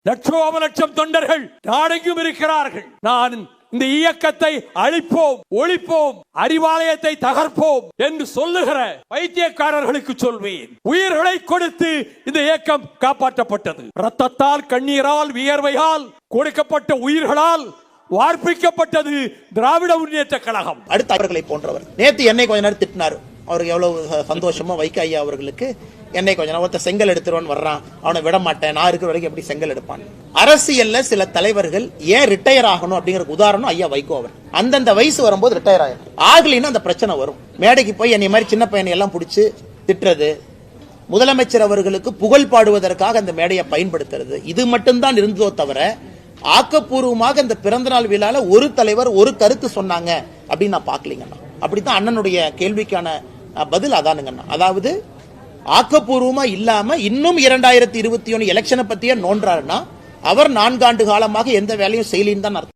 லட்சோப லட்சம் தொண்டர்கள் நாடெங்கும் இருக்கிறார்கள். நான் இந்த இயக்கத்தை அழிப்போம், ஒழிப்போம், அறிவாலயத்தை தகர்ப்போம் என்று சொல்லுகிற பைத்தியக்காரர்களுக்கு சொல்வேன், உயிர்களை கொடுத்து இந்த இயக்கம் காப்பாற்றப்பட்டது. ரத்தத்தால், கண்ணீரால், வியர்வையால் கொடுக்கப்பட்ட உயிர்களால் வார்ப்பிக்கப்பட்டது திராவிட முன்னேற்ற கழகம். அடுத்த அவர்களை போன்றவர் நேற்று என்னை கொஞ்ச நேரம் திட்டினார். அவருக்கு எவ்வளவு சந்தோஷமோ வைக்க ஐயா அவர்களுக்கு. என்னை கொஞ்ச நேரம் ஒருத்தர் செங்கல் எடுத்துருவான் வர்றான், அவனை விட மாட்டேன், நான் இருக்கிற வரைக்கும் எப்படி செங்கல் எடுப்பான். அரசியல்ல சில தலைவர்கள் ஏன் ரிட்டையர் ஆகணும் அப்படிங்கிற உதாரணம் ஐயா வைகோ அவர். அந்தந்த வயசு வரும்போது ரிட்டையர் ஆகலைன்னா அந்த பிரச்சனை வரும். மேடைக்கு போய் என்னை மாதிரி சின்ன பையனை எல்லாம் பிடிச்சி திட்டுறது, முதலமைச்சர் அவர்களுக்கு புகழ் பாடுவதற்காக அந்த மேடையை பயன்படுத்துறது, இது மட்டும்தான் இருந்ததோ தவிர ஆக்கப்பூர்வமாக இந்த பிறந்தநாள் விழால ஒரு தலைவர் ஒரு கருத்து சொன்னாங்க அப்படின்னு நான் பார்க்கலீங்கண்ணா. அப்படித்தான் அண்ணனுடைய கேள்விக்கான பதில் அதானுங்கண்ணா. அதாவது ஆக்கப்பூர்வமா இல்லாம இன்னும் 2021 எலெக்ஷனை பத்தியே நோன்றாருன்னா அவர் 4 ஆண்டு காலமாக எந்த வேலையும் செய்யலின்னு தான் அர்த்தம்.